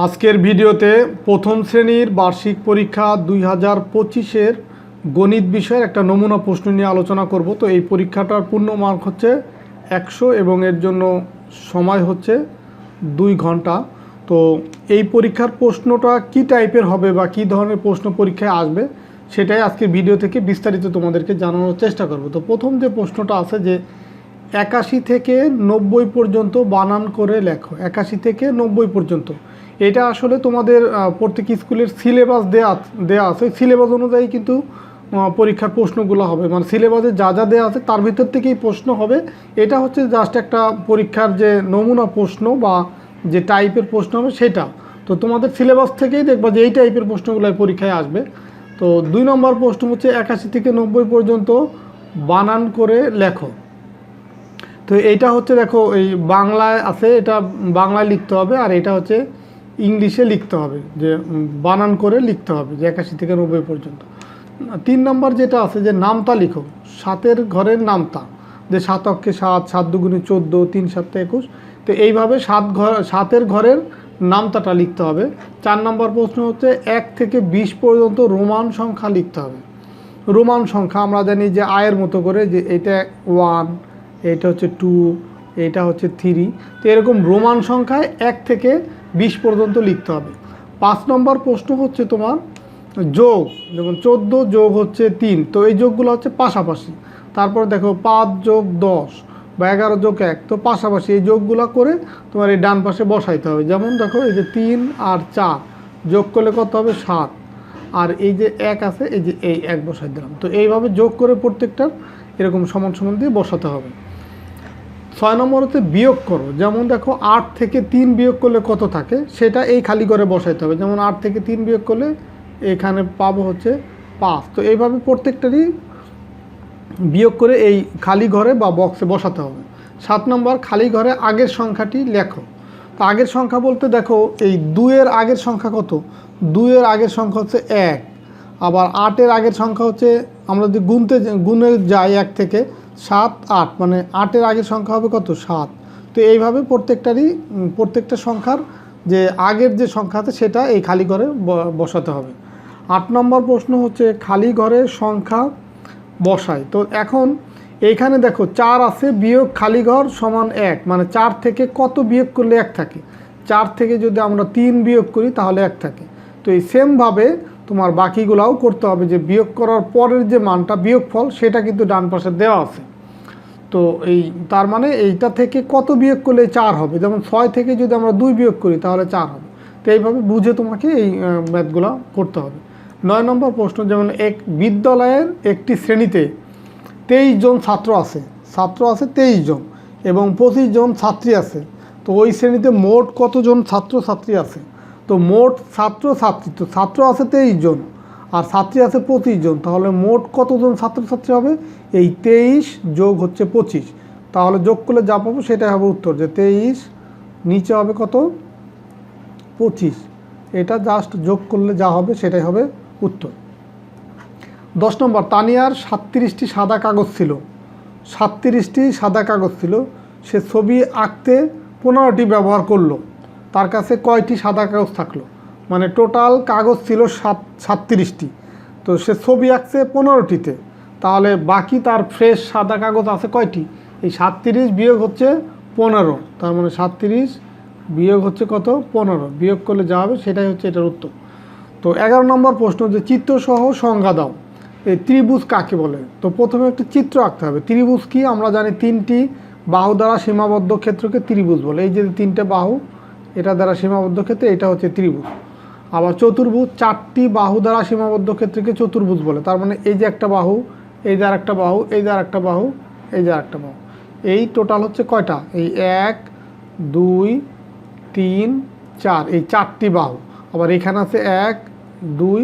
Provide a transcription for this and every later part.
আজকের ভিডিওতে প্রথম শ্রেণীর বার্ষিক পরীক্ষা 2025-এর গণিত বিষয়ের একটা নমুনা প্রশ্ন নিয়ে আলোচনা করব। তো এই পরীক্ষাটার পূর্ণ মার্ক হচ্ছে 100 এবং এর জন্য সময় হচ্ছে 2 ঘন্টা। তো এই পরীক্ষার প্রশ্নটা কি টাইপের হবে বা কী ধরনের প্রশ্ন পরীক্ষায় আসবে সেটাই আজকের ভিডিও থেকে বিস্তারিত তোমাদেরকে জানানোর চেষ্টা করব। তো প্রথম যে প্রশ্নটা আছে যে 81 থেকে 90 পর্যন্ত বানান করে লেখো। 81 থেকে 90 পর্যন্ত এটা আসলে তোমাদের প্রত্যেক স্কুলের সিলেবাস দেয়া আছে। সিলেবাস অনুযায়ী কিন্তু পরীক্ষার প্রশ্নগুলো হবে, মানে সিলেবাসে যা যা দেওয়া আছে তার ভিতর থেকেই প্রশ্ন হবে। এটা হচ্ছে জাস্ট একটা পরীক্ষার যে নমুনা প্রশ্ন বা যে টাইপের প্রশ্ন হবে সেটা। তো তোমাদের সিলেবাস থেকেই দেখবা যে এই টাইপের প্রশ্নগুলো পরীক্ষায় আসবে। তো 2 নম্বর প্রশ্ন হচ্ছে 81 থেকে 90 পর্যন্ত বানান করে লেখো। তো এইটা হচ্ছে দেখো এই বাংলায় আছে, এটা বাংলায় লিখতে হবে, আর এটা হচ্ছে ইংলিশে লিখতে হবে, যে বানান করে লিখতে হবে যে 81 থেকে 90 পর্যন্ত। 3 নম্বর যেটা আছে যে নামতা লিখো, 7-এর ঘরের নামতা, যে 7 অক্ষে 7, 7 দুগুণে 14, 3 7 21। তো এইভাবে 7-এর ঘরের নামতাটা লিখতে হবে। 4 নম্বর প্রশ্ন হচ্ছে 1 থেকে 20 পর্যন্ত রোমান সংখ্যা লিখতে হবে। রোমান সংখ্যা আমরা জানি যে আয়ের মতো করে, যে এটা 1, এটা হচ্ছে 2, এটা হচ্ছে 3। তো এরকম রোমান সংখ্যায় 1 থেকে 20 পর্যন্ত লিখতে হবে। 5 নম্বর প্রশ্ন হচ্ছে তোমার যোগ, যেমন 14 যোগ হচ্ছে 3, তো এই যোগগুলো হচ্ছে পাশাপাশি। তারপর দেখো 5 যোগ 10 বা 11 যোগ 1, তো পাশাপাশি এই যোগগুলো করে তোমার এই ডান পাশে বসাইতে হবে। যেমন দেখো এই যে 3 আর 4 যোগ করলে কত হবে 7, আর এই যে 1 আছে, এই যে এই 1 বসাই দিলাম। তো এইভাবে যোগ করে প্রত্যেকটার এরকম সমান সমান দিয়ে বসাতে হবে। 6 নম্বর হচ্ছে বিয়োগ করো, যেমন দেখো 8 থেকে 3 বিয়োগ করলে কত থাকে সেটা এই খালি ঘরে বসাইতে হবে। যেমন 8 থেকে 3 বিয়োগ করলে এখানে পাবো হচ্ছে 5। তো এইভাবে প্রত্যেকটারই বিয়োগ করে এই খালি ঘরে বা বক্সে বসাতে হবে। 7 নম্বর খালি ঘরে আগের সংখ্যাটি লেখো। তো আগের সংখ্যা বলতে দেখো এই 2-এর আগের সংখ্যা কত, 2-এর আগের সংখ্যা হচ্ছে 1। আবার 8-এর আগের সংখ্যা হচ্ছে, আমরা যদি গুণে যাই 1 থেকে 7 8, মানে 8-এর আগের সংখ্যা হবে কত 7। তো এইভাবে প্রত্যেকটা সংখ্যার যে আগের যে সংখ্যা আছে সেটা এই খালি ঘরে বসাতে হবে। 8 নম্বর প্রশ্ন হচ্ছে খালি ঘরের সংখ্যা বসাই। তো এখন এইখানে দেখো 4 আছে, বিয়োগ খালি ঘর সমান 1, মানে 4 থেকে কত বিয়োগ করলে 1 থাকে। 4 থেকে যদি আমরা 3 বিয়োগ করি তাহলে 1 থাকে। তো এই সেমভাবে তোমার বাকিগুলাও করতে হবে, যে বিয়োগ করার পরের যে মানটা বিয়োগফল সেটা কিন্তু ডান পাশে দেওয়া আছে। তো এই তার মানে এইটা থেকে কত বিয়োগ করলে 4 হবে। যেমন 6 থেকে যদি আমরা 2 বিয়োগ করি তাহলে 4 হবে। তো এইভাবে বুঝে তোমাকে এই ম্যাথগুলো করতে হবে। 9 নম্বর প্রশ্ন, যেমন এক বিদ্যালয়ের একটি শ্রেণীতে 23 জন ছাত্র আছে 23 জন এবং 25 জন ছাত্রী আছে। তো ওই শ্রেণীতে মোট কতজন ছাত্রছাত্রী আছে? তো মোট ছাত্রছাত্রী, তো ছাত্র আছে 23 জন আর ছাত্রী আছে 25 জন, তাহলে মোট কতজন ছাত্রছাত্রী হবে? এই 23 যোগ হচ্ছে 25, তাহলে যোগ করলে যা পাবো সেটাই হবে উত্তর, যে 23 নিচে হবে কত 25, এটা জাস্ট যোগ করলে যা হবে সেটাই হবে উত্তর। 10 নম্বর তানিয়ার 37টি সাদা কাগজ ছিল। 37টি সাদা কাগজ ছিল, সে ছবি আঁকতে 15টি ব্যবহার করলো, তার কাছে কয়টি সাদা কাগজ থাকলো? মানে টোটাল কাগজ ছিল 37টি, তো সে ছবি আঁকছে 15টিতে, তাহলে বাকি তার ফ্রেশ সাদা কাগজ আছে কয়টি? এই 37 বিয়োগ হচ্ছে 15, তার মানে 37 বিয়োগ হচ্ছে কত 15, বিয়োগ করলে যা হবে সেটাই হচ্ছে এটার উত্তর। তো 11 নম্বর প্রশ্ন, যে চিত্রসহ সংজ্ঞা দাও। এই ত্রিভুজ কাকে বলে? তো প্রথমে একটি চিত্র আঁকতে হবে। ত্রিভুজ কি? আমরা জানি 3টি বাহু দ্বারা সীমাবদ্ধ ক্ষেত্রকে ত্রিভুজ বলে। এই যে 3টে বাহু এটা দ্বারা সীমাবদ্ধ ক্ষেত্রে, এটা হচ্ছে ত্রিভুজ। আবার চতুর্ভুজ, 4টি বাহু দ্বারা সীমাবদ্ধ ক্ষেত্রকে চতুর্ভুজ বলে। তার মানে এই যে একটা বাহু, এই যে আরেকটা বাহু, এই যে আরেকটা বাহু, এই যে আরেকটা বাহু, এই টোটাল হচ্ছে কয়টা? এই 1 2 3 4, এই 4টি বাহু। আবার এখানে আছে 1 2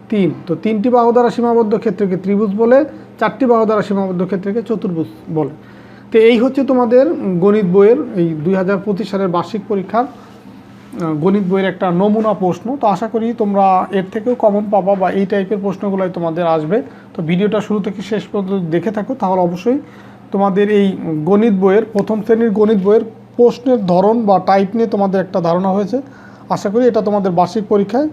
3, তো 3টি বাহু দ্বারা সীমাবদ্ধ ক্ষেত্রকে ত্রিভুজ বলে, 4টি বাহু দ্বারা সীমাবদ্ধ ক্ষেত্রকে চতুর্ভুজ বলে। তো এই হচ্ছে তোমাদের গণিত বইয়ের এই 2025 সালের বার্ষিক পরীক্ষার গণিত বইয়ের একটা নমুনা প্রশ্ন। তো আশা করি তোমরা এর থেকেও কমন পাবা বা এই টাইপের প্রশ্নগুলোই তোমাদের আসবে। তো ভিডিওটা শুরু থেকে শেষ পর্যন্ত দেখে থাকো, তাহলে অবশ্যই তোমাদের এই গণিত বইয়ের প্রথম শ্রেণীর গণিত বইয়ের প্রশ্নের ধরন বা টাইপ নিয়ে তোমাদের একটা ধারণা হয়েছে। আশা করি এটা তোমাদের বার্ষিক পরীক্ষায়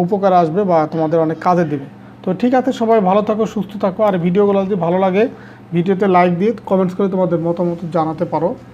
উপকারে আসবে বা তোমাদের অনেক কাজে দেবে। তো ঠিক আছে, সবাই ভালো থাকো, সুস্থ থাকো। আর ভিডিওগুলো যদি ভালো লাগে ভিডিওতে লাইক দিয়ে কমেন্টস করে তোমাদের মতামত জানাতে পারো।